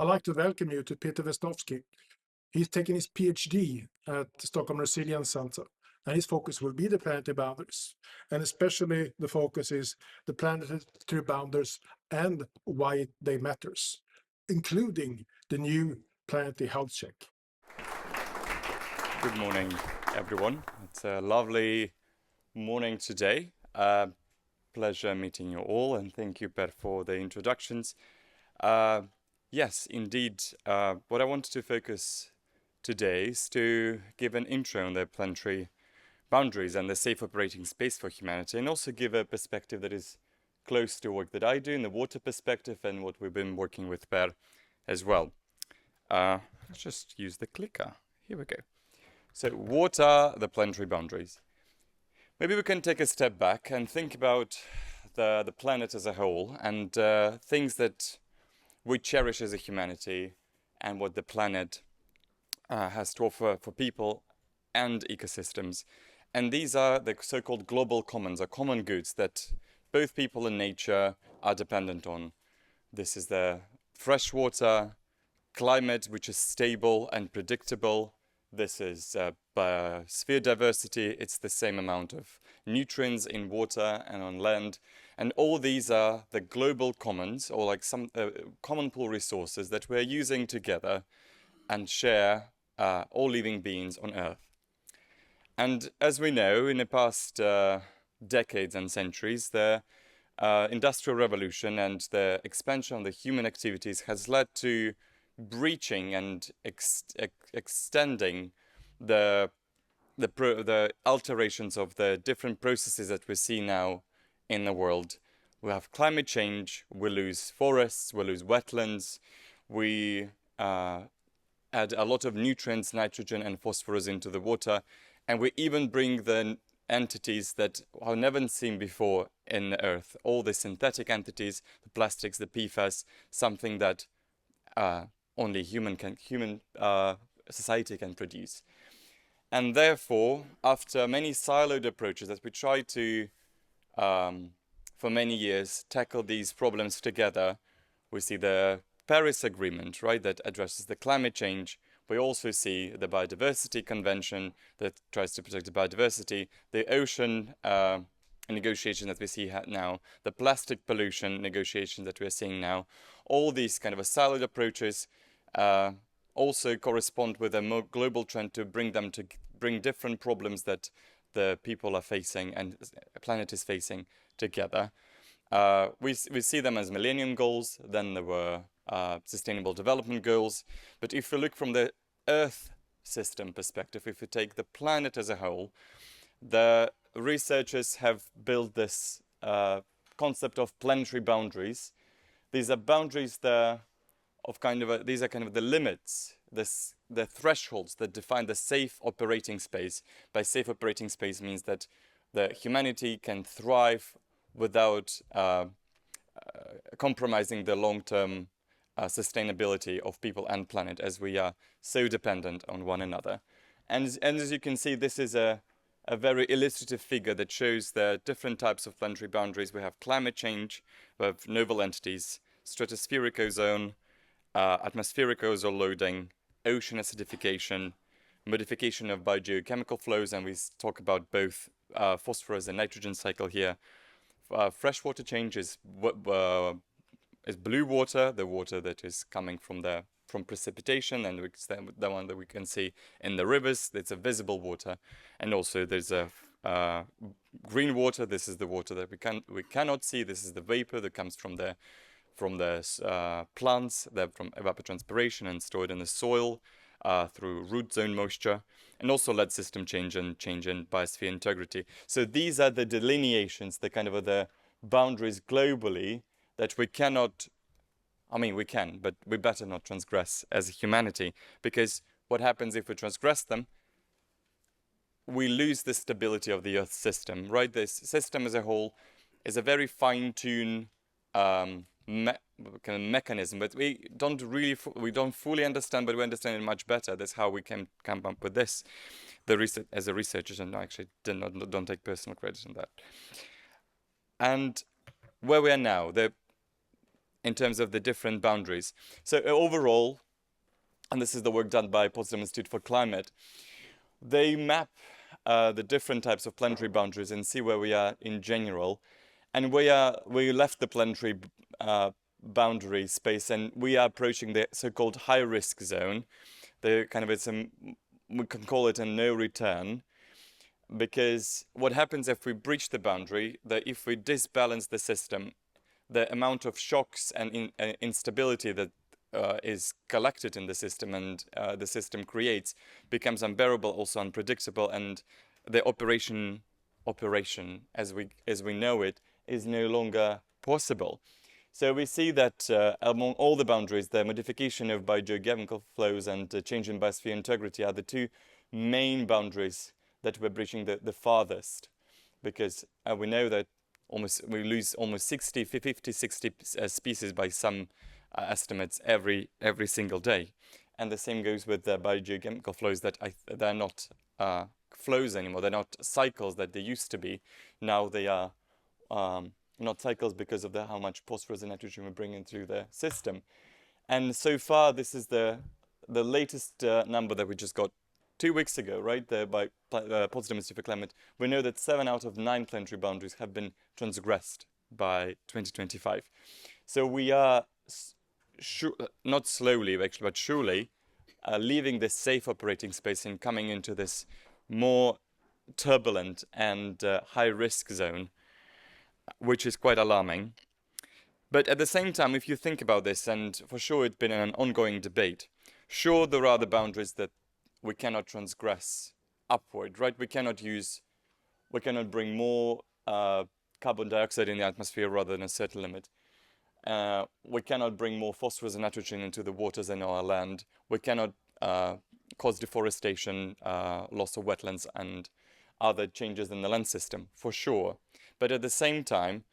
I'd like to welcome you to Petr Vesnovskii. He's taking his PhD at the Stockholm Resilience Center, and his focus will be the planetary boundaries. And especially the focus is the planetary boundaries and why they matters, including the new planetary health check. Good morning, everyone. It's a lovely morning today. Pleasure meeting you all, and thank you, Per, for the introductions. Yes, indeed, what I wanted to focus today is to give an intro on the planetary boundaries and the safe operating space for humanity, and also give a perspective that is close to work that I do in the water perspective and what we've been working with Per as well. Let's just use the clicker. Here we go. So what are the planetary boundaries? Maybe we can take a step back and think about the planet as a whole and things that we cherish as a humanity and what the planet has to offer for people and ecosystems. And these are the so-called global commons, or common goods that both people and nature are dependent on. This is the fresh water, climate which is stable and predictable. This is biosphere diversity. It's the same amount of nutrients in water and on land. And all these are the global commons, or like some common pool resources that we're using together and share all living beings on Earth. And as we know, in the past decades and centuries, the Industrial Revolution and the expansion of the human activities has led to breaching and extending the alterations of the different processes that we see now in the world. We have climate change, we lose forests, we lose wetlands, we add a lot of nutrients, nitrogen and phosphorus into the water, and we even bring the entities that have never seen before in the Earth, all the synthetic entities, the plastics, the PFAS, something that only human society can produce. And therefore, after many siloed approaches that we tried to, for many years, tackle these problems together, we see the Paris Agreement, right, that addresses the climate change. We also see the Biodiversity Convention that tries to protect the biodiversity, the ocean negotiations that we see now, the plastic pollution negotiations that we're seeing now. All these kind of siloed approaches also correspond with a more global trend to bring different problems that the people are facing and the planet is facing together. We see them as Millennium Goals, then there were Sustainable Development Goals. But if we look from the Earth system perspective, if we take the planet as a whole, the researchers have built this concept of planetary boundaries. These are boundaries these are kind of the limits, the thresholds that define the safe operating space. By safe operating space means that the humanity can thrive without compromising the long-term sustainability of people and planet, as we are so dependent on one another. And as you can see, this is a very illustrative figure that shows the different types of planetary boundaries. We have climate change, we have novel entities, stratospheric ozone, atmospheric ozone loading, ocean acidification, modification of biogeochemical flows, and we talk about both phosphorus and nitrogen cycle here. Freshwater change is blue water, the water that is coming from precipitation, and the one that we can see in the rivers. It's a visible water, and also there's a green water. This is the water that we cannot see. This is the vapor that comes from the plants, from evapotranspiration and stored in the soil through root zone moisture, and also lead system change in biosphere integrity. So these are the delineations, the kind of the boundaries globally that we cannot, we can, but we better not transgress as humanity, because what happens if we transgress them? We lose the stability of the Earth system, right? This system as a whole is a very fine-tuned kind of mechanism, but we don't fully understand, but we understand it much better. That's how we can come up with this. As a researcher, and I actually don't take personal credit on that. And where we are now, in terms of the different boundaries. So overall, and this is the work done by Potsdam Institute for Climate, they map the different types of planetary boundaries and see where we are in general. And we left the planetary boundary space, and we are approaching the so-called high-risk zone. The kind of we can call it a no return, because what happens if we breach the boundary, that if we disbalance the system, the amount of shocks and instability that is collected in the system and the system creates becomes unbearable, also unpredictable, and the operation as we know it is no longer possible. So we see that among all the boundaries, the modification of biogeochemical flows and change in biosphere integrity are the two main boundaries that we're breaching the farthest, because we know that we lose almost 60 species by some estimates every single day. And the same goes with the biogeochemical flows that they're not flows anymore. They're not cycles that they used to be. Now they are not cycles because of how much phosphorus and nitrogen we bring into the system. And so far, this is the latest number that we just got 2 weeks ago, right, by Potsdam Institute for Climate. We know that 7 out of 9 planetary boundaries have been transgressed by 2025. So we are not slowly, actually, but surely leaving this safe operating space and coming into this more turbulent and high-risk zone, which is quite alarming. But at the same time, if you think about this, and for sure it's been an ongoing debate, sure there are the boundaries that we cannot transgress upward, right? We cannot bring more carbon dioxide in the atmosphere rather than a certain limit. We cannot bring more phosphorus and nitrogen into the waters and our land. We cannot cause deforestation, loss of wetlands, and other changes in the land system, for sure. But at the same time,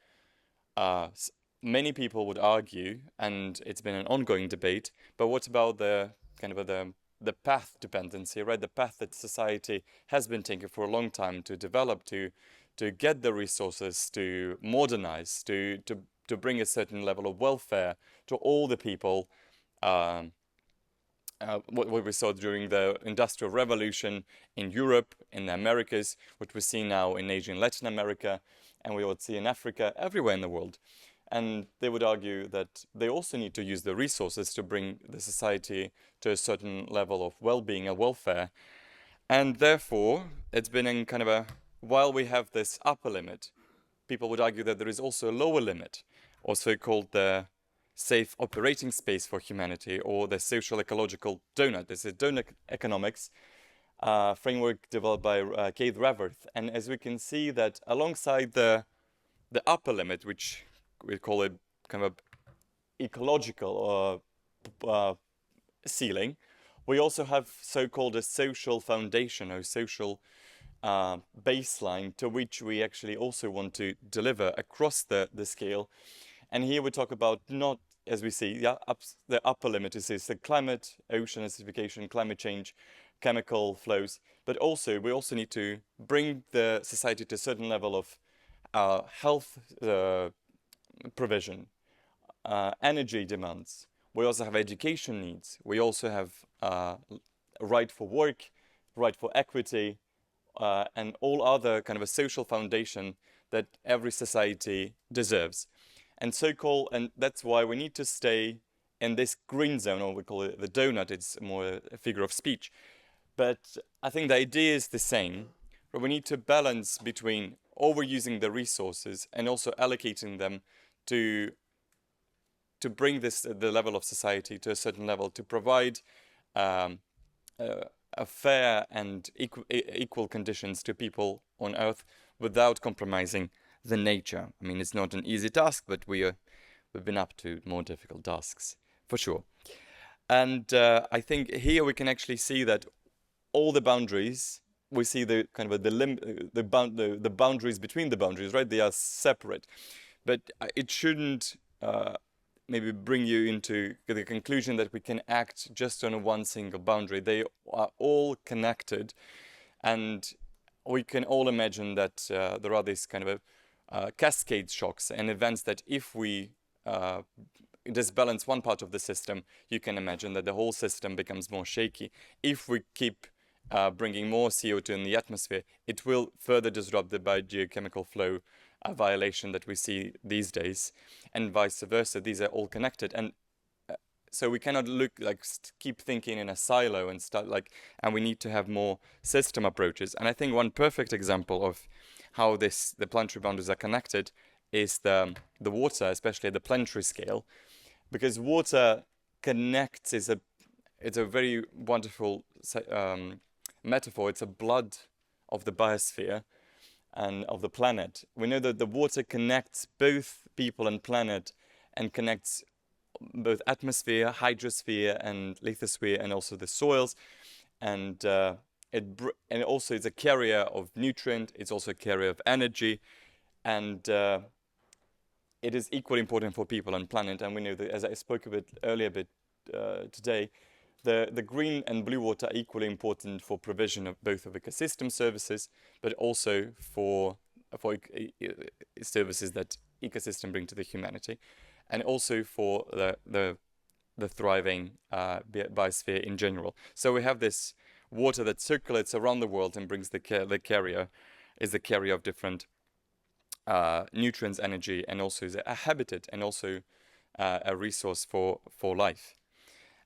many people would argue, and it's been an ongoing debate, but what about the kind of the path dependency, right? The path that society has been taking for a long time to develop, to get the resources, to modernize, to bring a certain level of welfare to all the people. What we saw during the Industrial Revolution in Europe, in the Americas, what we see now in Asia and Latin America, and we would see in Africa, everywhere in the world. And they would argue that they also need to use the resources to bring the society to a certain level of well-being and welfare. And therefore, it's been in kind of while we have this upper limit, people would argue that there is also a lower limit, also called the safe operating space for humanity, or the social ecological donut. This is donut economics framework developed by Keith Raworth. And as we can see that alongside the upper limit, which we call it kind of ecological ceiling, we also have so-called a social foundation or social baseline to which we actually also want to deliver across the scale. And here we talk about not, as we see, the upper limit is the climate, ocean acidification, climate change, chemical flows, but also we also need to bring the society to a certain level of health provision, energy demands. We also have education needs. We also have right for work, right for equity, and all other kind of a social foundation that every society deserves. And that's why we need to stay in this green zone, or we call it the donut. It's more a figure of speech. But I think the idea is the same. But we need to balance between overusing the resources and also allocating them to bring the level of society to a certain level, to provide a fair and equal conditions to people on Earth without compromising the nature. I mean, it's not an easy task, but we've been up to more difficult tasks, for sure. And I think here we can actually see that all the boundaries, we see the kind of the boundaries between the boundaries, right? They are separate, but it shouldn't maybe bring you into the conclusion that we can act just on one single boundary. They are all connected, and we can all imagine that there are these kind of cascade shocks and events that if we disbalance one part of the system, you can imagine that the whole system becomes more shaky. If we keep bringing more CO2 in the atmosphere, it will further disrupt the biogeochemical flow violation that we see these days, and vice versa. These are all connected, and so we cannot keep thinking in a silo and and we need to have more system approaches. And I think one perfect example of how the planetary boundaries are connected is the water, especially at the planetary scale, because water connects it's a very wonderful metaphor. It's a blood of the biosphere and of the planet. We know that the water connects both people and planet, and connects both atmosphere, hydrosphere, and lithosphere, and also the soils, and also it's a carrier of nutrient. It's also a carrier of energy, and it is equally important for people and planet. And we know that, as I spoke a bit earlier, today, the green and blue water are equally important for provision of both of ecosystem services, but also for services that ecosystem bring to the humanity, and also for the thriving biosphere in general. So we have this water that circulates around the world and brings the carrier of different nutrients, energy, and also is a habitat, and also a resource for life.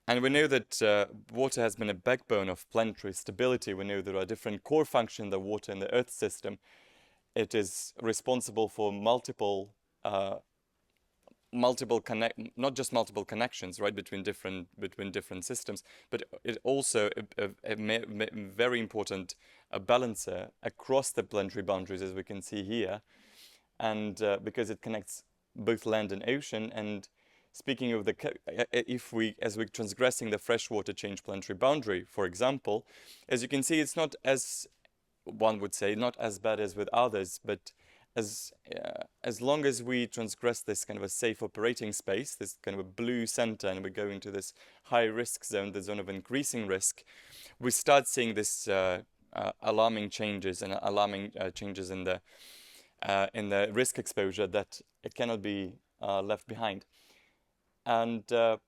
And we know that water has been a backbone of planetary stability. We know there are different core functions of the water in the Earth system. It is responsible for not just multiple connections, right, between different systems, but it also a very important balancer across the planetary boundaries, as we can see here, and because it connects both land and ocean. And speaking of as we're transgressing the freshwater change planetary boundary, for example, as you can see, it's not, as one would say, not as bad as with others, but as long as we transgress this kind of a safe operating space, this kind of a blue center, and we go into this high risk zone, the zone of increasing risk, we start seeing this alarming changes in the risk exposure that it cannot be left behind. And the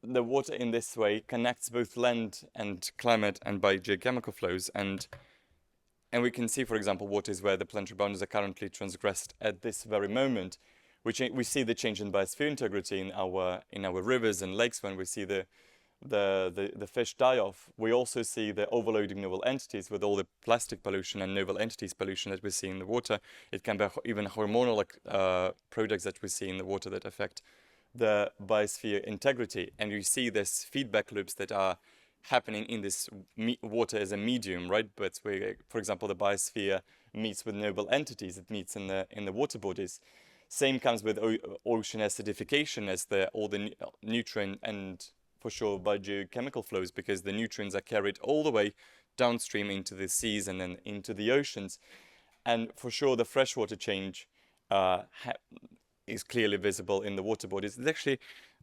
water in this way connects both land and climate and biogeochemical flows, and we can see, for example, what is where the planetary boundaries are currently transgressed at this very moment. We see the change in biosphere integrity in our rivers and lakes when we see the fish die off. We also see the overloading novel entities with all the plastic pollution and novel entities pollution that we see in the water. It can be even hormonal products that we see in the water that affect the biosphere integrity. And you see this feedback loops that are happening in this water as a medium, right? But for example, the biosphere meets with noble entities. It meets in the water bodies. Same comes with ocean acidification, as all the nutrient and, for sure, biogeochemical flows, because the nutrients are carried all the way downstream into the seas and then into the oceans. And for sure, the freshwater change is clearly visible in the water bodies. It's actually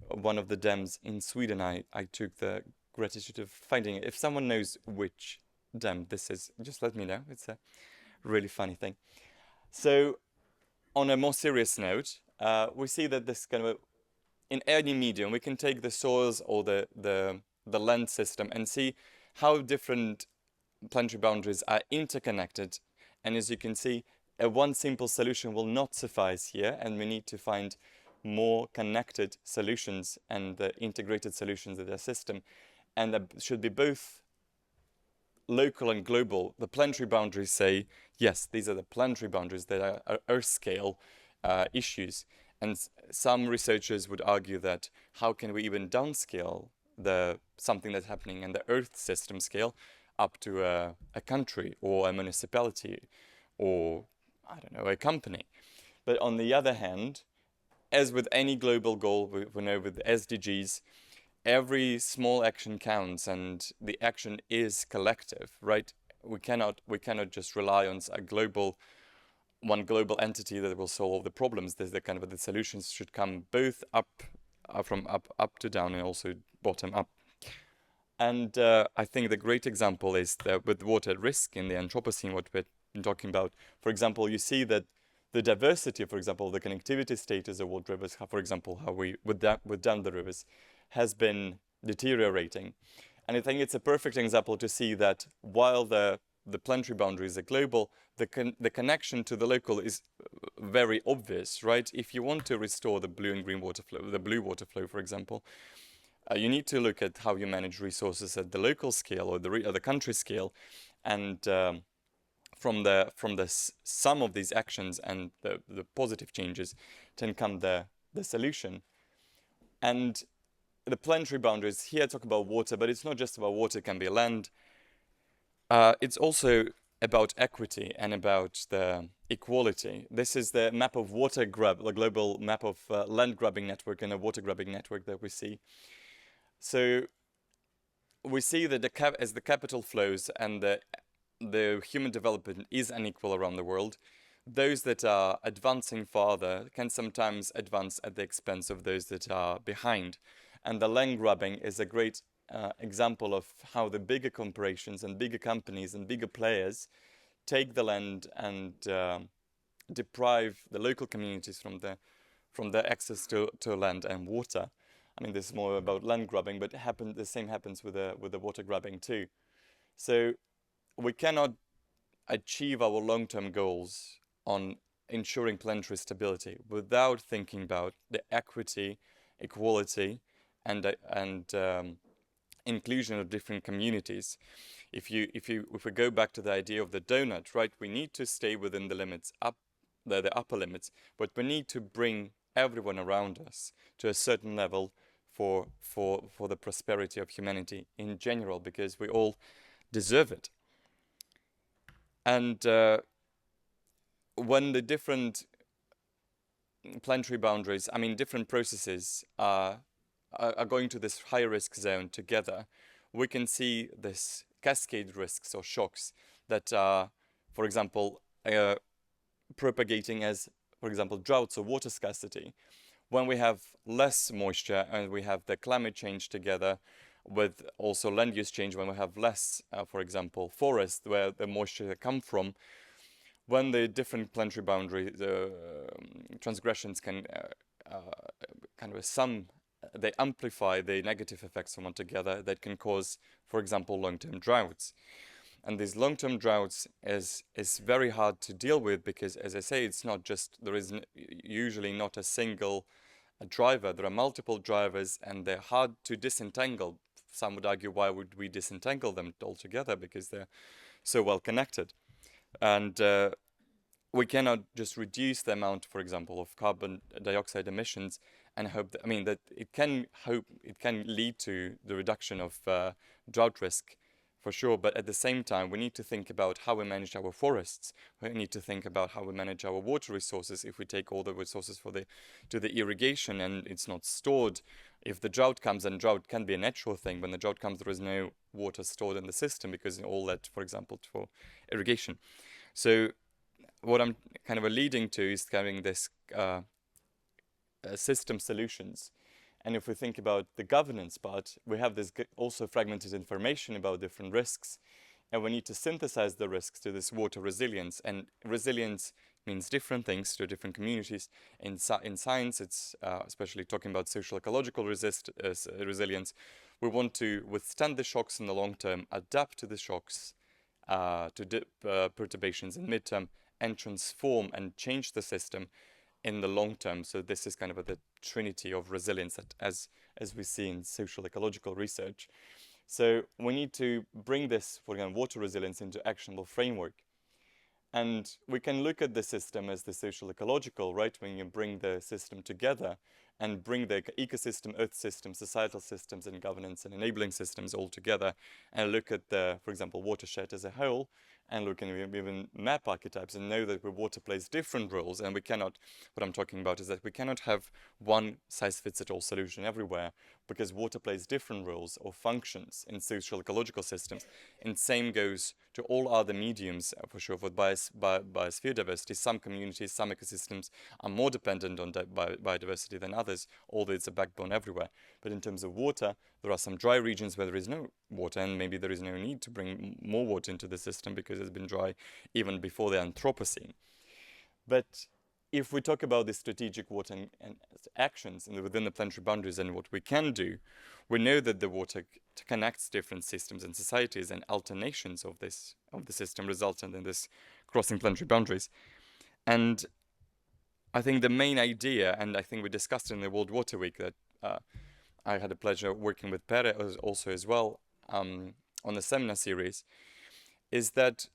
one of the dams in Sweden. I took the gratitude of finding it. If someone knows which dam this is, just let me know. It's a really funny thing. So on a more serious note, we see that this kind of in any medium, we can take the soils or the land system and see how different planetary boundaries are interconnected. And as you can see, one simple solution will not suffice here, and we need to find more connected solutions and integrated solutions in the system. And that should be both local and global. The planetary boundaries say, yes, these are the planetary boundaries that are Earth scale issues. And some researchers would argue that how can we even downscale something that's happening in the Earth system scale up to a country or a municipality or, I don't know, a company. But on the other hand, as with any global goal, we know with SDGs, every small action counts, and the action is collective, right? We cannot just rely on one global entity that will solve the problems. The solutions should come both from up to down, and also bottom up. And I think the great example is that with water at risk in the Anthropocene, what we're talking about. For example, you see that the diversity, for example, the connectivity status of what rivers have, for example, how we would dam the rivers, has been deteriorating. And I think it's a perfect example to see that while the planetary boundaries are global, the connection to the local is very obvious, right? If you want to restore the blue and green water flow, the blue water flow, for example, you need to look at how you manage resources at the local scale or the country scale, and from the sum of these actions and the positive changes, then come the solution. And the planetary boundaries here talk about water, but it's not just about water. It can be land. It's also about equity and about the equality. This is the map of water grab, the global map of land grabbing network and a water grabbing network that we see. So we see that as the capital flows and the human development is unequal around the world, those that are advancing farther can sometimes advance at the expense of those that are behind. And the land grabbing is a great example of how the bigger corporations and bigger companies and bigger players take the land and deprive the local communities from their access to land and water. I mean, this is more about land grabbing, but the same happens with the water grabbing too. So we cannot achieve our long-term goals on ensuring planetary stability without thinking about the equity, equality, and inclusion of different communities. If we go back to the idea of the donut, right, we need to stay within the limits, the upper limits, but we need to bring everyone around us to a certain level for the prosperity of humanity in general, because we all deserve it. And when the different planetary boundaries, I mean different processes are going to this high risk zone together, we can see this cascade risks or shocks that are, for example, propagating as, for example, droughts or water scarcity. When we have less moisture and we have the climate change together with also land use change, when we have less, for example, forests where the moisture come from, when the different planetary boundary transgressions can they amplify the negative effects from one together that can cause, for example, long-term droughts. And these long-term droughts is very hard to deal with because, as I say, it's not just, there is usually not a single driver. There are multiple drivers and they're hard to disentangle. Some would argue, why would we disentangle them altogether? Because they're so well connected. And we cannot just reduce the amount, for example, of carbon dioxide emissions and hope that, I mean, that it can lead to the reduction of drought risk for sure. But at the same time, we need to think about how we manage our forests. We need to think about how we manage our water resources. If we take all the resources to the irrigation and it's not stored, if the drought comes, and drought can be a natural thing, when the drought comes, there is no water stored in the system because all that, for example, for irrigation. So what I'm kind of alluding to is having this system solutions. And if we think about the governance part, we have this also fragmented information about different risks, and we need to synthesize the risks to this water resilience. And resilience means different things to different communities. In science, it's especially talking about social ecological resilience. We want to withstand the shocks in the long term, adapt to the shocks, to perturbations in midterm, and transform and change the system in the long term. So this is kind of the trinity of resilience that as we see in social ecological research. So we need to bring this, for example, water resilience into actionable framework. And we can look at the system as the social ecological, right? When you bring the system together and bring the ecosystem, earth systems, societal systems, and governance and enabling systems all together, and look at the, for example, watershed as a whole, and look and even map archetypes and know that water plays different roles. And we cannot, what I'm talking about is that we cannot have one size fits it all solution everywhere, because water plays different roles or functions in social ecological systems. And same goes to all other mediums, for sure, for biosphere diversity. Some communities, some ecosystems are more dependent on biodiversity than others, although it's a backbone everywhere. But in terms of water, there are some dry regions where there is no water, and maybe there is no need to bring more water into the system because it's been dry even before the Anthropocene. But if we talk about the strategic water and actions within the planetary boundaries and what we can do, we know that the water connects different systems and societies, and alternations of the system resultant in this crossing planetary boundaries. And I think the main idea, and I think we discussed in the World Water Week that I had the pleasure of working with Petr also as well on the seminar series, is that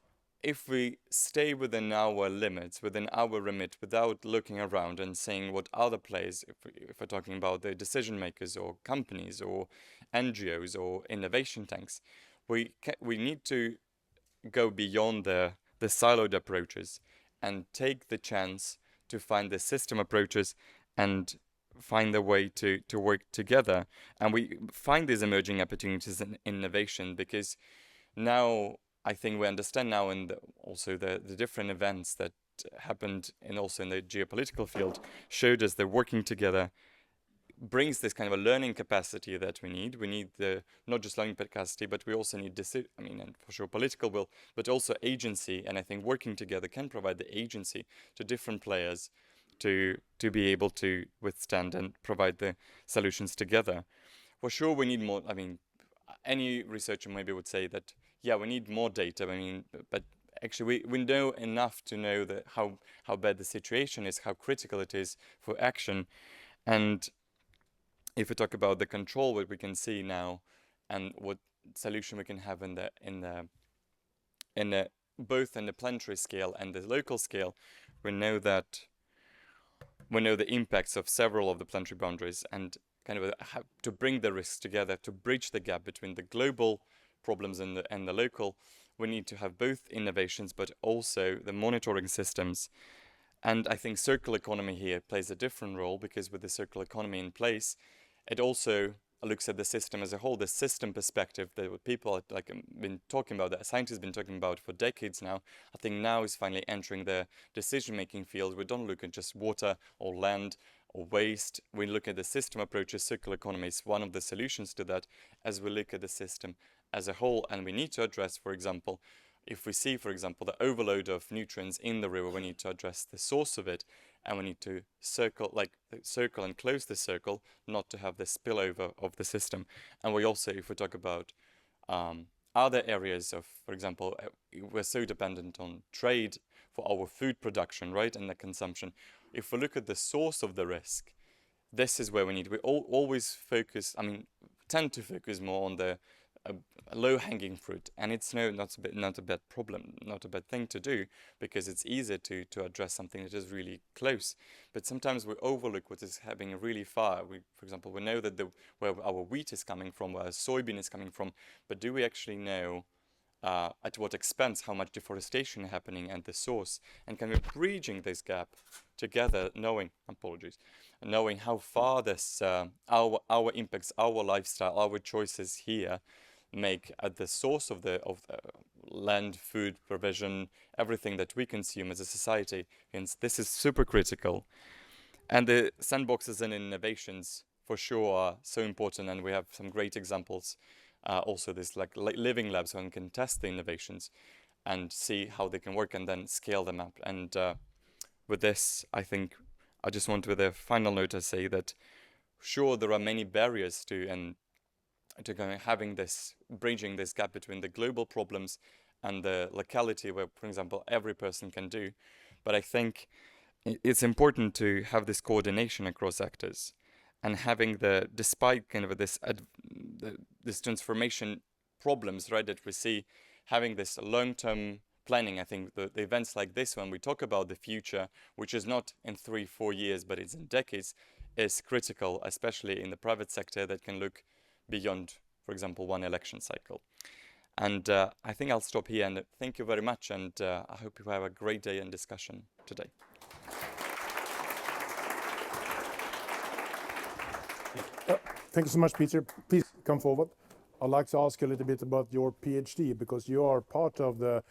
if we stay within our limits, within our remit, without looking around and seeing what other players, if we're talking about the decision makers or companies or NGOs or innovation tanks, we need to go beyond the siloed approaches and take the chance to find the system approaches and find a way to work together. And we find these emerging opportunities in innovation, because now I think we understand now, and also the different events that happened also in the geopolitical field showed us that working together brings this kind of a learning capacity that we need. We need not just learning capacity, but we also need and for sure political will, but also agency. And I think working together can provide the agency to different players to be able to withstand and provide the solutions together. For sure, we need more. I mean, any researcher maybe would say that, yeah, we need more data. I mean, but actually we know enough to know that how bad the situation is, how critical it is for action. And if we talk about the control, what we can see now, and what solution we can have in the both in the planetary scale and the local scale, we know the impacts of several of the planetary boundaries, and kind of how to bring the risks together, to bridge the gap between the global problems and the local. We need to have both innovations, but also the monitoring systems. And I think circular economy here plays a different role, because with the circular economy in place, it also looks at the system as a whole, the system perspective that what people been talking about, that scientists have been talking about for decades now. I think now is finally entering the decision-making field. We don't look at just water or land or waste. We look at the system approaches. Circular economy is one of the solutions to that, as we look at the system as a whole. And we need to address, for example, if we see, for example, the overload of nutrients in the river, we need to address the source of it, and we need to circle and close the circle, not to have the spillover of the system. And we also, if we talk about other areas of, for example, we're so dependent on trade for our food production, right, and the consumption. If we look at the source of the risk, this is where we always focus, tend to focus more on the low-hanging fruit, and it's not a bad problem, not a bad thing to do, because it's easier to address something that is really close. But sometimes we overlook what is happening really far. For example, we know that where our wheat is coming from, where soybean is coming from, but do we actually know at what expense, how much deforestation is happening, and the source? And can we bridging this gap together, knowing how far this our impacts, our lifestyle, our choices here make at the source of the land, food provision, everything that we consume as a society. And this is super critical. And the sandboxes and innovations for sure are so important, and we have some great examples. Also this living labs, where one can test the innovations and see how they can work and then scale them up. And with this, I think I just want, with a final note, to say that sure, there are many barriers to bridging this gap between the global problems and the locality, where, for example, every person can do. But I think it's important to have this coordination across actors, and having despite kind of this transformation problems, right, that we see, having this long-term planning. I think the events like this, when we talk about the future, which is not in 3-4 years, but it's in decades, is critical, especially in the private sector that can look beyond, for example, one election cycle. And I think I'll stop here, and thank you very much, and I hope you have a great day and discussion today. Thank you so much, Peter. Please come forward. I'd like to ask you a little bit about your PhD, because you are part of the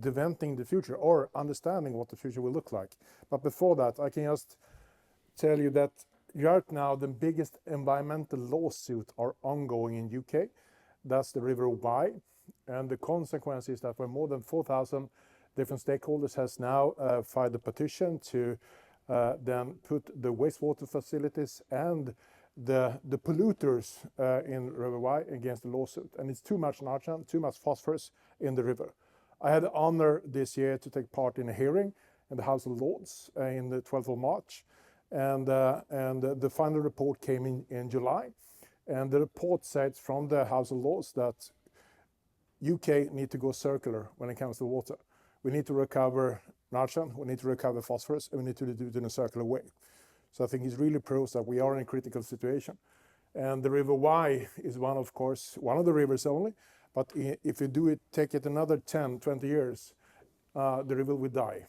inventing the future, or understanding what the future will look like. But before that, I can just tell you that right now the biggest environmental lawsuit are ongoing in UK. That's the River Wye, and the consequence is that more than 4,000 different stakeholders has now filed a petition to then put the wastewater facilities and the polluters in River Wye against the lawsuit. And it's too much nitrogen, too much phosphorus in the river. I had the honor this year to take part in a hearing in the House of Lords in the 12th of March. And the final report came in July. And the report said from the House of Lords that UK need to go circular when it comes to water. We need to recover nitrogen, we need to recover phosphorus, and we need to do it in a circular way. So I think it really proves that we are in a critical situation. And the River Wye is one of the rivers only, but if you take it another 10, 20 years, the river will die.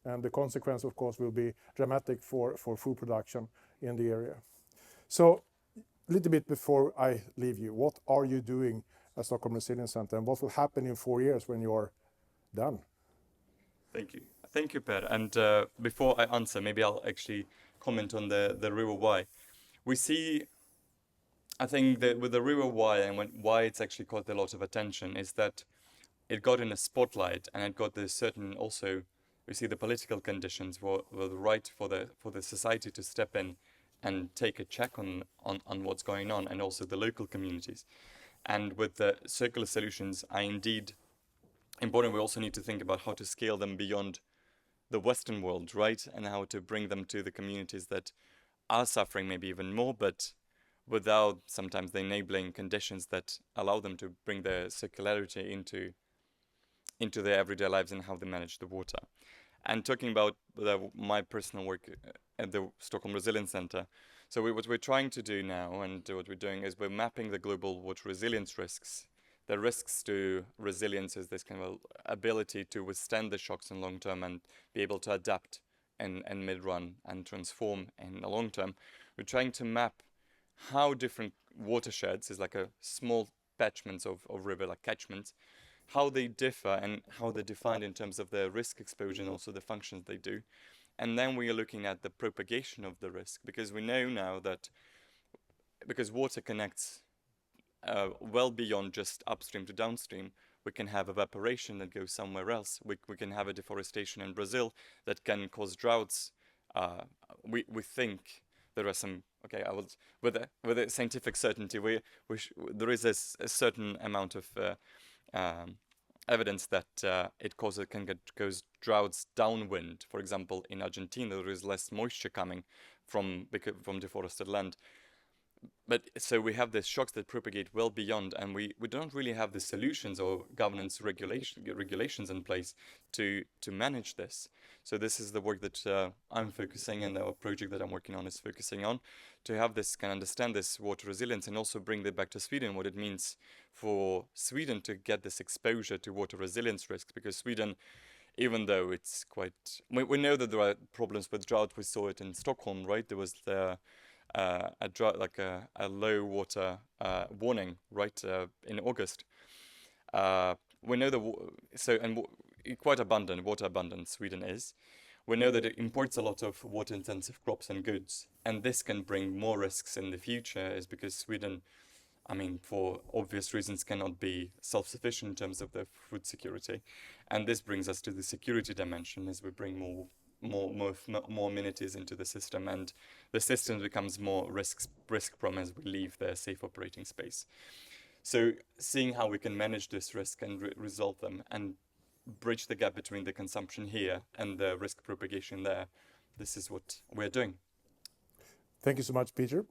And the consequence, of course, will be dramatic for food production in the area. So a little bit before I leave you, what are you doing at Stockholm Resilience Center, and what will happen in 4 years when you're done? Thank you. Thank you, Per. And before I answer, maybe I'll actually comment on the River Wye. We see, I think that with the River Wye and why it's actually caught a lot of attention is that it got in a spotlight, and it got this certain also, we see the political conditions were the right for the society to step in and take a check on what's going on, and also the local communities. And with the circular solutions are indeed important. We also need to think about how to scale them beyond the Western world, right? And how to bring them to the communities that are suffering maybe even more, but without sometimes the enabling conditions that allow them to bring their circularity into their everyday lives and how they manage the water. And talking about my personal work at the Stockholm Resilience Center, so what we're trying to do now, and what we're doing, is we're mapping the global water resilience risks. The risks to resilience is this kind of ability to withstand the shocks in long term and be able to adapt in mid-run and transform in the long term. We're trying to map how different watersheds, is like a small catchments of river, like catchments, how they differ and how they're defined in terms of their risk exposure and also the functions they do. And then we are looking at the propagation of the risk, because we know now that because water connects well beyond just upstream to downstream, we can have evaporation that goes somewhere else. We can have a deforestation in Brazil that can cause droughts. We think there are some, okay, I will, with a scientific certainty, there is a certain amount of evidence that it goes droughts downwind. For example, in Argentina, there is less moisture coming from deforested land. But so we have these shocks that propagate well beyond, and we don't really have the solutions or governance regulations in place to manage this. So this is the work that I'm focusing, and our project that I'm working on is focusing on, to have this, can understand this water resilience and also bring that back to Sweden, what it means for Sweden to get this exposure to water resilience risks. Because Sweden, even though it's quite, we know that there are problems with drought. We saw it in Stockholm, right? There was a drought, like a low water warning, right, in August. We know quite abundant, water abundant Sweden is. We know that it imports a lot of water intensive crops and goods, and this can bring more risks in the future, is because Sweden, I mean, for obvious reasons, cannot be self-sufficient in terms of their food security. And this brings us to the security dimension, as we bring more amenities into the system, and the system becomes more risk-prone as we leave their safe operating space. So seeing how we can manage this risk and resolve them and bridge the gap between the consumption here and the risk propagation there, this is what we're doing. Thank you so much, Peter.